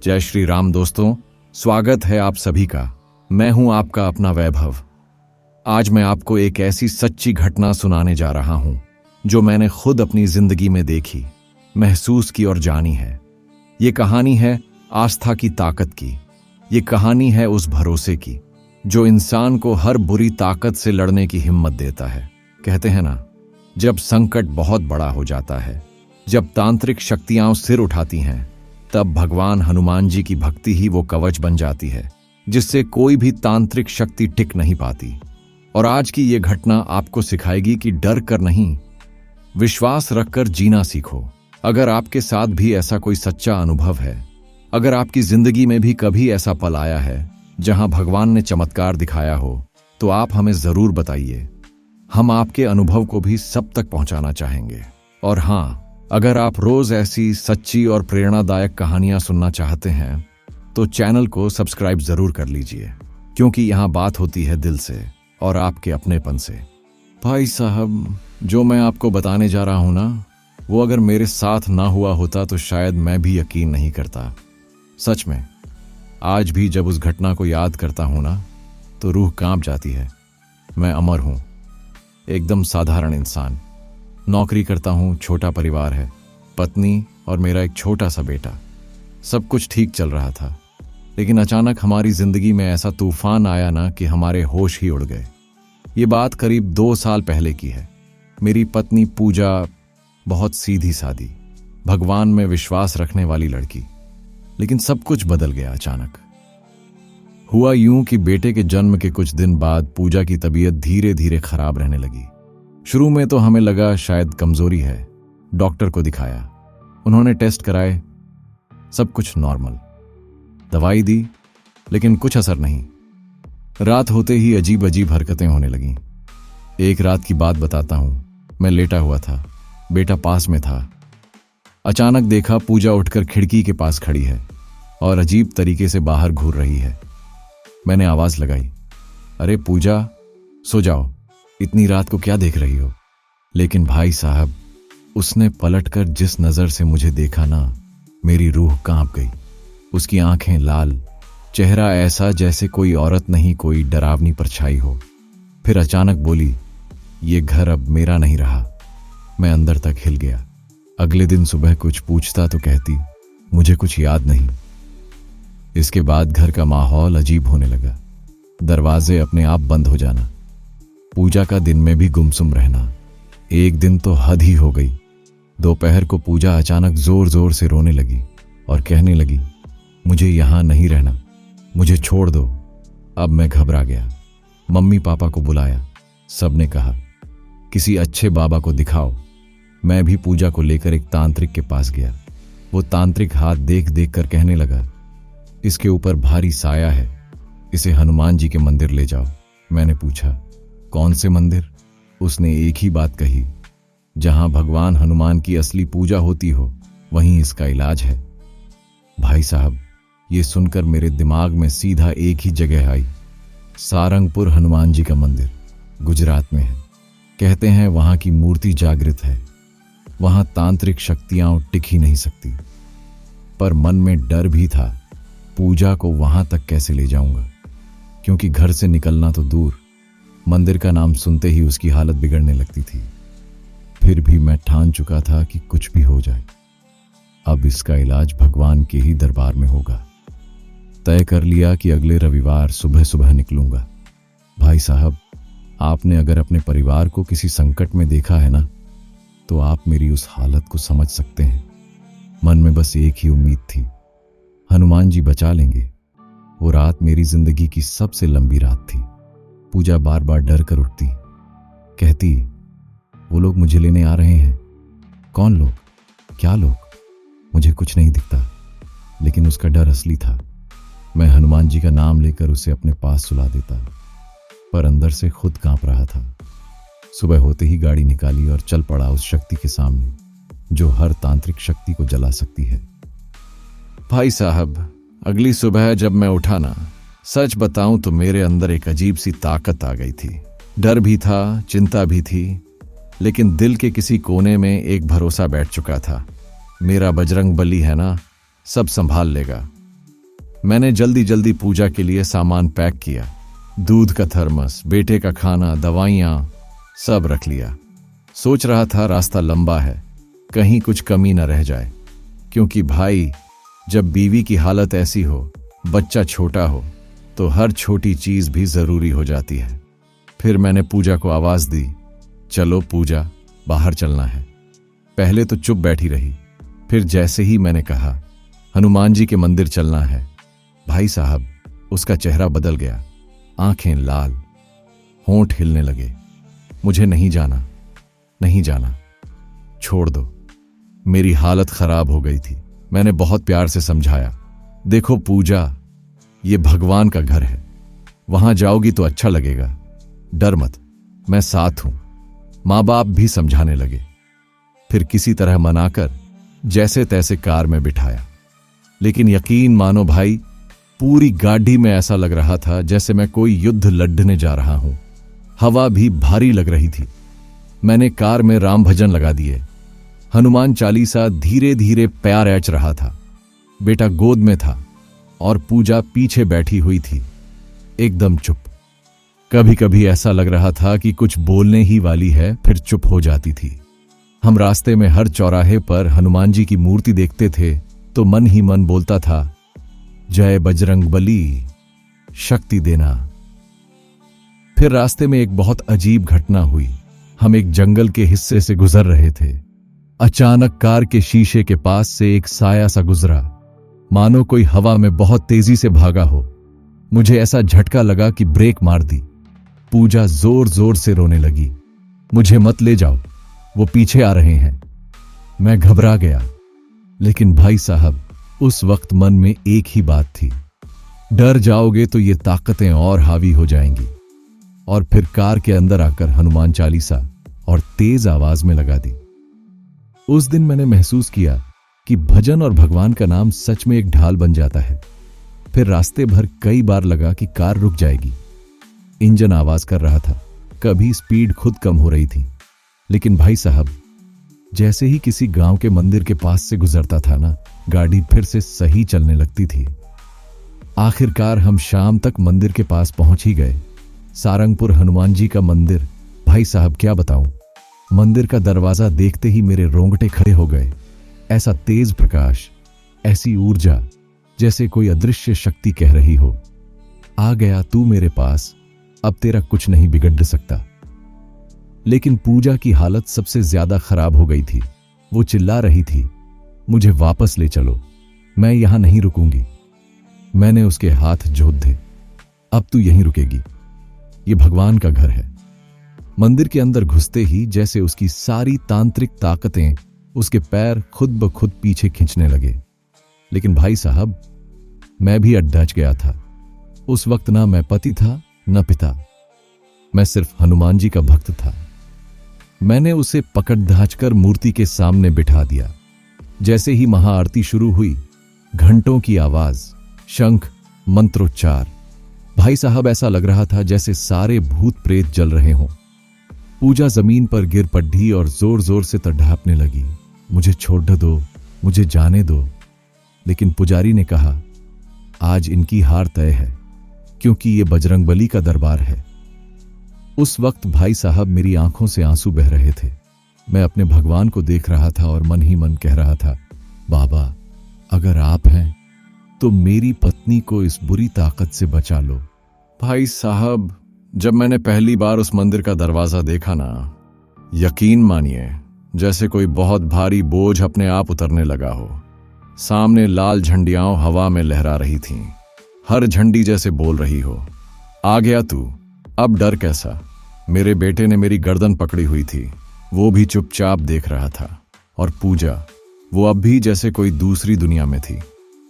जय श्री राम दोस्तों, स्वागत है आप सभी का। मैं हूं आपका अपना वैभव। आज मैं आपको एक ऐसी सच्ची घटना सुनाने जा रहा हूं जो मैंने खुद अपनी जिंदगी में देखी, महसूस की और जानी है। ये कहानी है आस्था की ताकत की। ये कहानी है उस भरोसे की जो इंसान को हर बुरी ताकत से लड़ने की हिम्मत देता है। कहते हैं ना, जब संकट बहुत बड़ा हो जाता है, जब तांत्रिक शक्तियां सिर उठाती हैं, तब भगवान हनुमान जी की भक्ति ही वो कवच बन जाती है जिससे कोई भी तांत्रिक शक्ति टिक नहीं पाती। और आज की ये घटना आपको सिखाएगी कि डर कर नहीं, विश्वास रखकर जीना सीखो। अगर आपके साथ भी ऐसा कोई सच्चा अनुभव है, अगर आपकी जिंदगी में भी कभी ऐसा पल आया है जहां भगवान ने चमत्कार दिखाया हो, तो आप हमें जरूर बताइए। हम आपके अनुभव को भी सब तक पहुंचाना चाहेंगे। और हाँ, अगर आप रोज ऐसी सच्ची और प्रेरणादायक कहानियां सुनना चाहते हैं तो चैनल को सब्सक्राइब जरूर कर लीजिए, क्योंकि यहां बात होती है दिल से और आपके अपनेपन से। भाई साहब, जो मैं आपको बताने जा रहा हूं ना, वो अगर मेरे साथ ना हुआ होता तो शायद मैं भी यकीन नहीं करता। सच में, आज भी जब उस घटना को याद करता हूं ना, तो रूह कांप जाती है। मैं अमर हूं, एकदम साधारण इंसान। नौकरी करता हूं, छोटा परिवार है, पत्नी और मेरा एक छोटा सा बेटा। सब कुछ ठीक चल रहा था, लेकिन अचानक हमारी जिंदगी में ऐसा तूफान आया ना कि हमारे होश ही उड़ गए। ये बात करीब 2 साल पहले की है। मेरी पत्नी पूजा बहुत सीधी सादी, भगवान में विश्वास रखने वाली लड़की। लेकिन सब कुछ बदल गया अचानक। हुआ यूं कि बेटे के जन्म के कुछ दिन बाद पूजा की तबीयत धीरे धीरे खराब रहने लगी। शुरू में तो हमें लगा शायद कमजोरी है। डॉक्टर को दिखाया, उन्होंने टेस्ट कराए, सब कुछ नॉर्मल। दवाई दी, लेकिन कुछ असर नहीं। रात होते ही अजीब अजीब हरकतें होने लगीं। एक रात की बात बताता हूं। मैं लेटा हुआ था, बेटा पास में था। अचानक देखा पूजा उठकर खिड़की के पास खड़ी है और अजीब तरीके से बाहर घूर रही है। मैंने आवाज लगाई, अरे पूजा, सो जाओ, इतनी रात को क्या देख रही हो? लेकिन भाई साहब, उसने पलटकर जिस नजर से मुझे देखा ना, मेरी रूह कांप गई। उसकी आंखें लाल, चेहरा ऐसा जैसे कोई औरत नहीं, कोई डरावनी परछाई हो। फिर अचानक बोली, ये घर अब मेरा नहीं रहा। मैं अंदर तक हिल गया। अगले दिन सुबह कुछ पूछता तो कहती, मुझे कुछ याद नहीं। इसके बाद घर का माहौल अजीब होने लगा। दरवाजे अपने आप बंद हो जाना, पूजा का दिन में भी गुमसुम रहना। एक दिन तो हद ही हो गई। दोपहर को पूजा अचानक जोर जोर से रोने लगी और कहने लगी, मुझे यहां नहीं रहना, मुझे छोड़ दो। अब मैं घबरा गया। मम्मी पापा को बुलाया। सबने कहा, किसी अच्छे बाबा को दिखाओ। मैं भी पूजा को लेकर एक तांत्रिक के पास गया। वो तांत्रिक हाथ देख देख कर कहने लगा, इसके ऊपर भारी साया है, इसे हनुमान जी के मंदिर ले जाओ। मैंने पूछा, कौन से मंदिर? उसने एक ही बात कही, जहां भगवान हनुमान की असली पूजा होती हो, वहीं इसका इलाज है। भाई साहब, ये सुनकर मेरे दिमाग में सीधा एक ही जगह आई। सारंगपुर हनुमान जी का मंदिर गुजरात में है। कहते हैं वहां की मूर्ति जागृत है, वहां तांत्रिक शक्तियां टिक ही नहीं सकती। पर मन में डर भी था, पूजा को वहां तक कैसे ले जाऊंगा, क्योंकि घर से निकलना तो दूर, मंदिर का नाम सुनते ही उसकी हालत बिगड़ने लगती थी। फिर भी मैं ठान चुका था कि कुछ भी हो जाए, अब इसका इलाज भगवान के ही दरबार में होगा। तय कर लिया कि अगले रविवार सुबह सुबह निकलूंगा। भाई साहब, आपने अगर अपने परिवार को किसी संकट में देखा है ना, तो आप मेरी उस हालत को समझ सकते हैं। मन में बस एक ही उम्मीद थी, हनुमान जी बचा लेंगे। वो रात मेरी जिंदगी की सबसे लंबी रात थी। पूजा बार बार डर कर उठती, कहती, वो लोग मुझे लेने आ रहे हैं। कौन लोग? क्या लोग? मुझे कुछ नहीं दिखता, लेकिन उसका डर असली था। मैं हनुमान जी का नाम लेकर उसे अपने पास सुला देता, पर अंदर से खुद कांप रहा था। सुबह होते ही गाड़ी निकाली और चल पड़ा उस शक्ति के सामने जो हर तांत्रिक शक्ति को जला सकती है। भाई साहब, अगली सुबह जब मैं उठा ना, सच बताऊं तो मेरे अंदर एक अजीब सी ताकत आ गई थी। डर भी था, चिंता भी थी, लेकिन दिल के किसी कोने में एक भरोसा बैठ चुका था, मेरा बजरंग बली है ना, सब संभाल लेगा। मैंने जल्दी जल्दी पूजा के लिए सामान पैक किया। दूध का थर्मस, बेटे का खाना, दवाइयाँ सब रख लिया। सोच रहा था रास्ता लंबा है, कहीं कुछ कमी न रह जाए, क्योंकि भाई जब बीवी की हालत ऐसी हो, बच्चा छोटा हो, तो हर छोटी चीज भी जरूरी हो जाती है। फिर मैंने पूजा को आवाज दी, चलो पूजा, बाहर चलना है। पहले तो चुप बैठी रही, फिर जैसे ही मैंने कहा हनुमान जी के मंदिर चलना है, भाई साहब उसका चेहरा बदल गया, आंखें लाल, होंठ हिलने लगे। मुझे नहीं जाना, नहीं जाना, छोड़ दो। मेरी हालत खराब हो गई थी। मैंने बहुत प्यार से समझाया, देखो पूजा, ये भगवान का घर है, वहां जाओगी तो अच्छा लगेगा, डर मत, मैं साथ हूं। माँ बाप भी समझाने लगे। फिर किसी तरह मनाकर जैसे तैसे कार में बिठाया। लेकिन यकीन मानो भाई, पूरी गाड़ी में ऐसा लग रहा था जैसे मैं कोई युद्ध लड़ने जा रहा हूं। हवा भी भारी लग रही थी। मैंने कार में राम भजन लगा दिए। हनुमान चालीसा धीरे धीरे प्यार ऐच रहा था। बेटा गोद में था और पूजा पीछे बैठी हुई थी, एकदम चुप। कभी कभी ऐसा लग रहा था कि कुछ बोलने ही वाली है, फिर चुप हो जाती थी। हम रास्ते में हर चौराहे पर हनुमान जी की मूर्ति देखते थे तो मन ही मन बोलता था, जय बजरंग बली, शक्ति देना। फिर रास्ते में एक बहुत अजीब घटना हुई। हम एक जंगल के हिस्से से गुजर रहे थे। अचानक कार के शीशे के पास से एक साया सा गुजरा, मानो कोई हवा में बहुत तेजी से भागा हो। मुझे ऐसा झटका लगा कि ब्रेक मार दी। पूजा जोर जोर से रोने लगी, मुझे मत ले जाओ, वो पीछे आ रहे हैं। मैं घबरा गया, लेकिन भाई साहब उस वक्त मन में एक ही बात थी, डर जाओगे तो ये ताकतें और हावी हो जाएंगी। और फिर कार के अंदर आकर हनुमान चालीसा और तेज आवाज में लगा दी। उस दिन मैंने महसूस किया कि भजन और भगवान का नाम सच में एक ढाल बन जाता है। फिर रास्ते भर कई बार लगा कि कार रुक जाएगी। इंजन आवाज कर रहा था, कभी स्पीड खुद कम हो रही थी। लेकिन भाई साहब, जैसे ही किसी गांव के मंदिर के पास से गुजरता था ना, गाड़ी फिर से सही चलने लगती थी। आखिरकार हम शाम तक मंदिर के पास पहुंच ही गए। सारंगपुर हनुमान जी का मंदिर, भाई साहब क्या बताऊं, मंदिर का दरवाजा देखते ही मेरे रोंगटे खड़े हो गए। ऐसा तेज प्रकाश, ऐसी ऊर्जा, जैसे कोई अदृश्य शक्ति कह रही हो, आ गया तू मेरे पास, अब तेरा कुछ नहीं बिगड़ सकता। लेकिन पूजा की हालत सबसे ज्यादा खराब हो गई थी। वो चिल्ला रही थी, मुझे वापस ले चलो, मैं यहां नहीं रुकूंगी। मैंने उसके हाथ जोड़ दिए, अब तू यहीं रुकेगी, ये भगवान का घर है। मंदिर के अंदर घुसते ही जैसे उसकी सारी तांत्रिक ताकतें उसके पैर खुद ब खुद पीछे खींचने लगे। लेकिन भाई साहब, मैं भी अड्डच गया था। उस वक्त ना मैं पति था न पिता, मैं सिर्फ हनुमान जी का भक्त था। मैंने उसे पकड़ धाचकर मूर्ति के सामने बिठा दिया। जैसे ही महाआरती शुरू हुई, घंटों की आवाज, शंख, मंत्रोच्चार, भाई साहब ऐसा लग रहा था जैसे सारे भूत प्रेत जल रहे हों। पूजा जमीन पर गिर पड़ी और जोर जोर से तड़ापने लगी, मुझे छोड़ दो, मुझे जाने दो। लेकिन पुजारी ने कहा, आज इनकी हार तय है, क्योंकि ये बजरंगबली का दरबार है। उस वक्त भाई साहब मेरी आंखों से आंसू बह रहे थे। मैं अपने भगवान को देख रहा था और मन ही मन कह रहा था, बाबा अगर आप हैं तो मेरी पत्नी को इस बुरी ताकत से बचा लो। भाई साहब, जब मैंने पहली बार उस मंदिर का दरवाजा देखा ना, यकीन मानिए जैसे कोई बहुत भारी बोझ अपने आप उतरने लगा हो। सामने लाल झंडियां हवा में लहरा रही थीं, हर झंडी जैसे बोल रही हो, आ गया तू, अब डर कैसा। मेरे बेटे ने मेरी गर्दन पकड़ी हुई थी, वो भी चुपचाप देख रहा था। और पूजा, वो अब भी जैसे कोई दूसरी दुनिया में थी,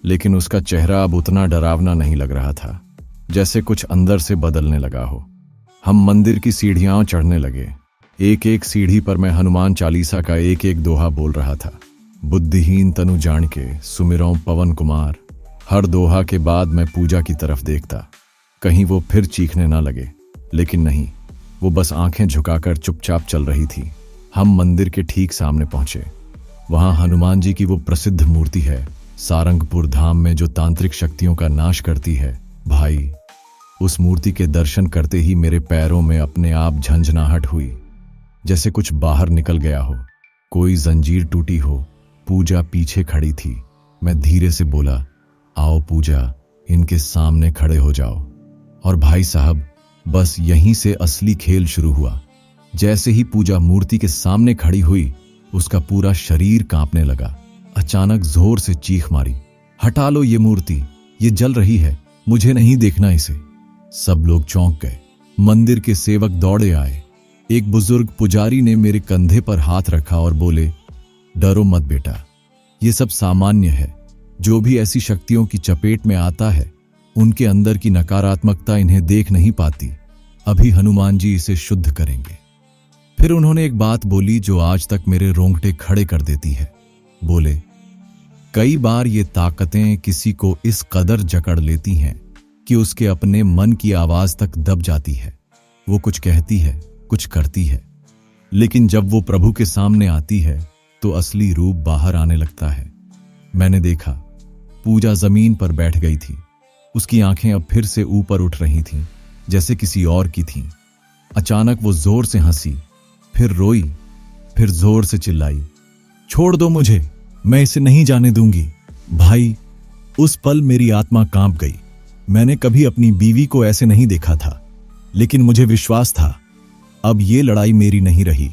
लेकिन उसका चेहरा अब उतना डरावना नहीं लग रहा था, जैसे कुछ अंदर से बदलने लगा हो। हम मंदिर की सीढ़ियां चढ़ने लगे। एक एक सीढ़ी पर मैं हनुमान चालीसा का एक एक दोहा बोल रहा था। बुद्धिहीन तनु जान के सुमिरौं पवन कुमार। हर दोहा के बाद मैं पूजा की तरफ देखता, कहीं वो फिर चीखने ना लगे। लेकिन नहीं, वो बस आंखें झुकाकर चुपचाप चल रही थी। हम मंदिर के ठीक सामने पहुंचे। वहां हनुमान जी की वो प्रसिद्ध मूर्ति है सारंगपुर धाम में जो तांत्रिक शक्तियों का नाश करती है। भाई, उस मूर्ति के दर्शन करते ही मेरे पैरों में अपने आप झंझनाहट हुई, जैसे कुछ बाहर निकल गया हो, कोई जंजीर टूटी हो। पूजा पीछे खड़ी थी। मैं धीरे से बोला, आओ पूजा, इनके सामने खड़े हो जाओ। और भाई साहब, बस यहीं से असली खेल शुरू हुआ। जैसे ही पूजा मूर्ति के सामने खड़ी हुई, उसका पूरा शरीर कांपने लगा। अचानक जोर से चीख मारी, हटा लो ये मूर्ति, ये जल रही है, मुझे नहीं देखना इसे। सब लोग चौंक गए। मंदिर के सेवक दौड़े आए। एक बुजुर्ग पुजारी ने मेरे कंधे पर हाथ रखा और बोले, डरो मत बेटा, ये सब सामान्य है। जो भी ऐसी शक्तियों की चपेट में आता है, उनके अंदर की नकारात्मकता इन्हें देख नहीं पाती। अभी हनुमान जी इसे शुद्ध करेंगे। फिर उन्होंने एक बात बोली जो आज तक मेरे रोंगटे खड़े कर देती है। बोले, कई बार ये ताकतें किसी को इस कदर जकड़ लेती हैं कि उसके अपने मन की आवाज तक दब जाती है। वो कुछ कहती है, कुछ करती है, लेकिन जब वो प्रभु के सामने आती है तो असली रूप बाहर आने लगता है। मैंने देखा, पूजा जमीन पर बैठ गई थी। उसकी आंखें अब फिर से ऊपर उठ रही थीं, जैसे किसी और की थीं। अचानक वो जोर से हंसी, फिर रोई, फिर जोर से चिल्लाई, छोड़ दो मुझे, मैं इसे नहीं जाने दूंगी। भाई, उस पल मेरी आत्मा कांप गई। मैंने कभी अपनी बीवी को ऐसे नहीं देखा था, लेकिन मुझे विश्वास था, अब ये लड़ाई मेरी नहीं रही,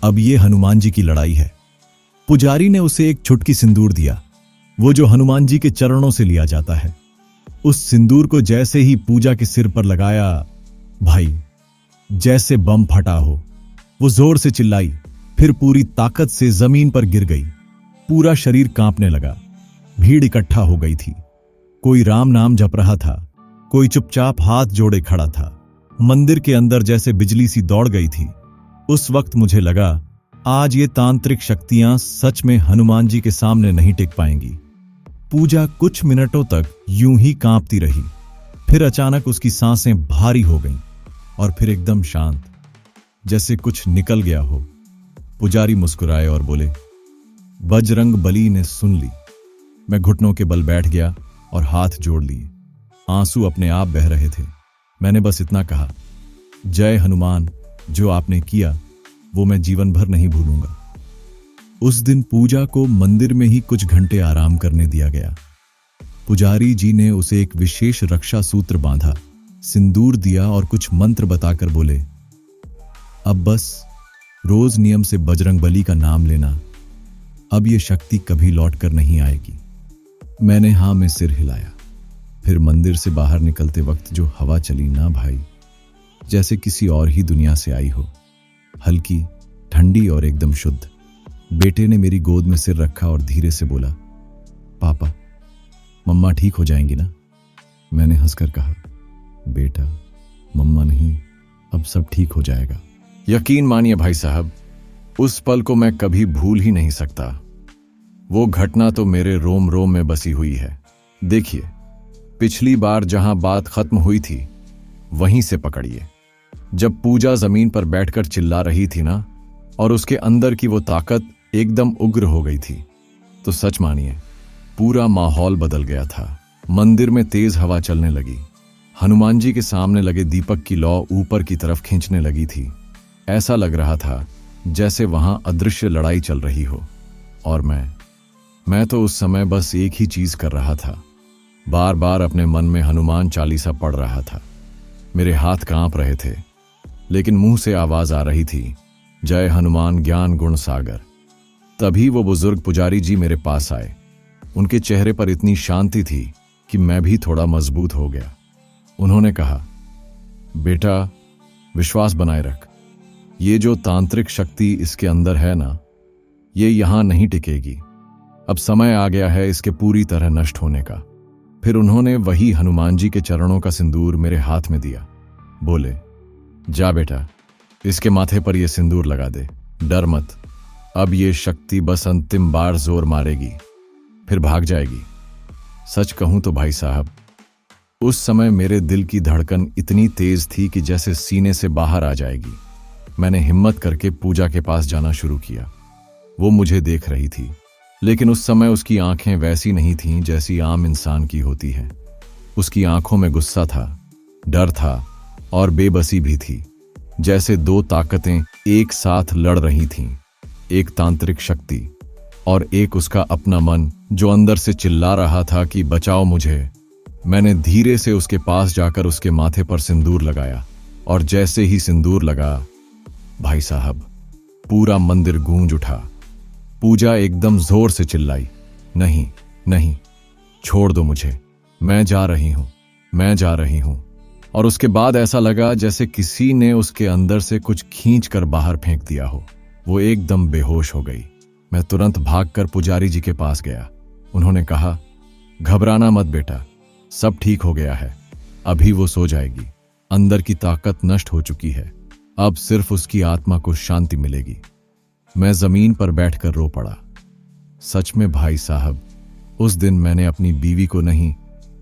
अब ये हनुमान जी की लड़ाई है। पुजारी ने उसे एक चुटकी सिंदूर दिया, वो जो हनुमान जी के चरणों से लिया जाता है। उस सिंदूर को जैसे ही पूजा के सिर पर लगाया, भाई, जैसे बम फटा हो। वो जोर से चिल्लाई, फिर पूरी ताकत से जमीन पर गिर गई। पूरा शरीर कांपने लगा। भीड़ इकट्ठा हो गई थी। कोई राम नाम जप रहा था, कोई चुपचाप हाथ जोड़े खड़ा था। मंदिर के अंदर जैसे बिजली सी दौड़ गई थी। उस वक्त मुझे लगा, आज ये तांत्रिक शक्तियां सच में हनुमान जी के सामने नहीं टिक पाएंगी। पूजा कुछ मिनटों तक यूं ही कांपती रही। फिर अचानक उसकी सांसें भारी हो गईं और फिर एकदम शांत, जैसे कुछ निकल गया हो। पुजारी मुस्कुराए और बोले, बजरंग बली ने सुन ली। मैं घुटनों के बल बैठ गया और हाथ जोड़ लिए। आंसू अपने आप बह रहे थे। मैंने बस इतना कहा, जय हनुमान, जो आपने किया वो मैं जीवन भर नहीं भूलूंगा। उस दिन पूजा को मंदिर में ही कुछ घंटे आराम करने दिया गया। पुजारी जी ने उसे एक विशेष रक्षा सूत्र बांधा, सिंदूर दिया और कुछ मंत्र बताकर बोले, अब बस रोज नियम से बजरंग बली का नाम लेना, अब ये शक्ति कभी लौट कर नहीं आएगी। मैंने हाँ में सिर हिलाया। फिर मंदिर से बाहर निकलते वक्त जो हवा चली ना भाई, जैसे किसी और ही दुनिया से आई हो, हल्की, ठंडी और एकदम शुद्ध। बेटे ने मेरी गोद में सिर रखा और धीरे से बोला, पापा, मम्मा ठीक हो जाएंगी ना? मैंने हंसकर कहा, बेटा, मम्मा नहीं, अब सब ठीक हो जाएगा। यकीन मानिए भाई साहब, उस पल को मैं कभी भूल ही नहीं सकता। वो घटना तो मेरे रोम रोम में बसी हुई है। देखिए, पिछली बार जहां बात खत्म हुई थी, वहीं से पकड़िए। जब पूजा जमीन पर बैठकर चिल्ला रही थी ना, और उसके अंदर की वो ताकत एकदम उग्र हो गई थी, तो सच मानिए पूरा माहौल बदल गया था। मंदिर में तेज हवा चलने लगी। हनुमान जी के सामने लगे दीपक की लौ ऊपर की तरफ खींचने लगी थी। ऐसा लग रहा था जैसे वहां अदृश्य लड़ाई चल रही हो। और मैं तो उस समय बस एक ही चीज कर रहा था, बार बार अपने मन में हनुमान चालीसा पढ़ रहा था। मेरे हाथ कांप रहे थे, लेकिन मुंह से आवाज आ रही थी, जय हनुमान ज्ञान गुण सागर। तभी वो बुजुर्ग पुजारी जी मेरे पास आए। उनके चेहरे पर इतनी शांति थी कि मैं भी थोड़ा मजबूत हो गया। उन्होंने कहा, बेटा, विश्वास बनाए रख। ये जो तांत्रिक शक्ति इसके अंदर है ना, ये यहां नहीं टिकेगी। अब समय आ गया है इसके पूरी तरह नष्ट होने का। फिर उन्होंने वही हनुमान जी के चरणों का सिंदूर मेरे हाथ में दिया। बोले, जा बेटा, इसके माथे पर यह सिंदूर लगा दे। डर मत, अब ये शक्ति बस अंतिम बार जोर मारेगी, फिर भाग जाएगी। सच कहूं तो भाई साहब, उस समय मेरे दिल की धड़कन इतनी तेज थी कि जैसे सीने से बाहर आ जाएगी। मैंने हिम्मत करके पूजा के पास जाना शुरू किया। वो मुझे देख रही थी, लेकिन उस समय उसकी आंखें वैसी नहीं थीं जैसी आम इंसान की होती हैं। उसकी आंखों में गुस्सा था, डर था और बेबसी भी थी, जैसे दो ताकतें एक साथ लड़ रही थीं, एक तांत्रिक शक्ति और एक उसका अपना मन जो अंदर से चिल्ला रहा था कि बचाओ मुझे। मैंने धीरे से उसके पास जाकर उसके माथे पर सिंदूर लगाया और जैसे ही सिंदूर लगा, भाई साहब, पूरा मंदिर गूंज उठा। पूजा एकदम जोर से चिल्लाई, नहीं नहीं, छोड़ दो मुझे, मैं जा रही हूं, मैं जा रही हूं। और उसके बाद ऐसा लगा जैसे किसी ने उसके अंदर से कुछ खींच कर बाहर फेंक दिया हो। वो एकदम बेहोश हो गई। मैं तुरंत भागकर पुजारी जी के पास गया। उन्होंने कहा, घबराना मत बेटा, सब ठीक हो गया है, अभी वो सो जाएगी। अंदर की ताकत नष्ट हो चुकी है, अब सिर्फ उसकी आत्मा को शांति मिलेगी। मैं जमीन पर बैठकर रो पड़ा। सच में भाई साहब, उस दिन मैंने अपनी बीवी को नहीं,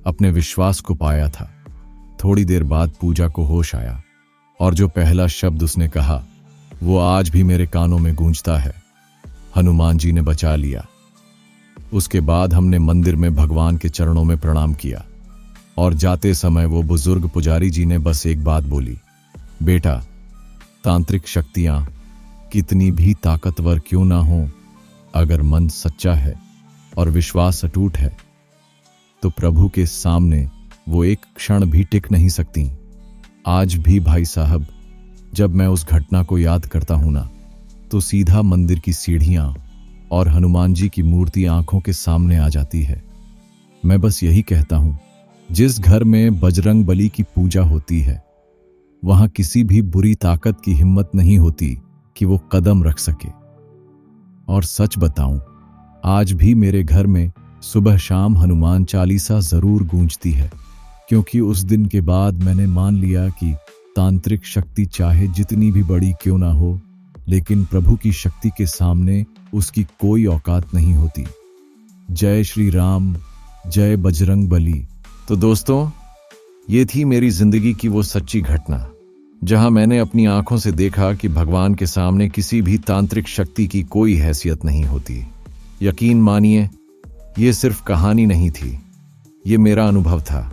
अपने विश्वास को पाया था। थोड़ी देर बाद पूजा को होश आया और जो पहला शब्द उसने कहा वो आज भी मेरे कानों में गूंजता है, हनुमान जी ने बचा लिया। उसके बाद हमने मंदिर में भगवान के चरणों में प्रणाम किया और जाते समय वो बुजुर्ग पुजारी जी ने बस एक बात बोली, बेटा, तांत्रिक शक्तियां कितनी भी ताकतवर क्यों ना हो, अगर मन सच्चा है और विश्वास अटूट है तो प्रभु के सामने वो एक क्षण भी टिक नहीं सकती। आज भी भाई साहब, जब मैं उस घटना को याद करता हूं ना, तो सीधा मंदिर की सीढ़ियां और हनुमान जी की मूर्ति आंखों के सामने आ जाती है। मैं बस यही कहता हूं, जिस घर में बजरंग बली की पूजा होती है वहां किसी भी बुरी ताकत की हिम्मत नहीं होती कि वो कदम रख सके। और सच बताऊं, आज भी मेरे घर में सुबह शाम हनुमान चालीसा जरूर गूंजती है, क्योंकि उस दिन के बाद मैंने मान लिया कि तांत्रिक शक्ति चाहे जितनी भी बड़ी क्यों ना हो, लेकिन प्रभु की शक्ति के सामने उसकी कोई औकात नहीं होती। जय श्री राम, जय बजरंग बली। तो दोस्तों, ये थी मेरी जिंदगी की वो सच्ची घटना जहां मैंने अपनी आंखों से देखा कि भगवान के सामने किसी भी तांत्रिक शक्ति की कोई हैसियत नहीं होती। यकीन मानिए, ये सिर्फ कहानी नहीं थी, ये मेरा अनुभव था,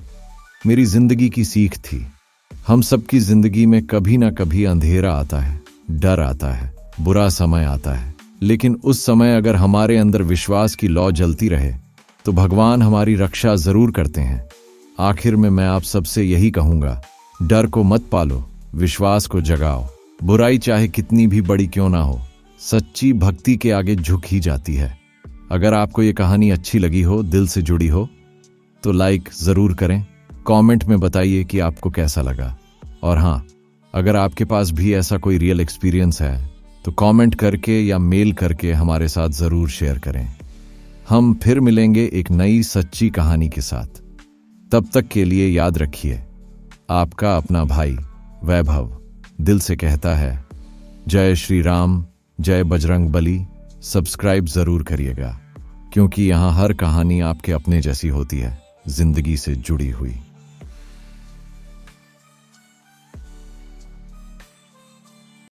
मेरी जिंदगी की सीख थी। हम सबकी जिंदगी में कभी ना कभी अंधेरा आता है, डर आता है, बुरा समय आता है, लेकिन उस समय अगर हमारे अंदर विश्वास की लौ जलती रहे तो भगवान हमारी रक्षा जरूर करते हैं। आखिर में मैं आप सबसे यही कहूंगा, डर को मत पालो, विश्वास को जगाओ। बुराई चाहे कितनी भी बड़ी क्यों ना हो, सच्ची भक्ति के आगे झुक ही जाती है। अगर आपको ये कहानी अच्छी लगी हो, दिल से जुड़ी हो, तो लाइक जरूर करें, कमेंट में बताइए कि आपको कैसा लगा। और हाँ, अगर आपके पास भी ऐसा कोई रियल एक्सपीरियंस है तो कमेंट करके या मेल करके हमारे साथ जरूर शेयर करें। हम फिर मिलेंगे एक नई सच्ची कहानी के साथ। तब तक के लिए याद रखिए, आपका अपना भाई वैभव दिल से कहता है, जय श्री राम, जय बजरंग बली। सब्सक्राइब जरूर करिएगा, क्योंकि यहाँ हर कहानी आपके अपने जैसी होती है, जिंदगी से जुड़ी हुई।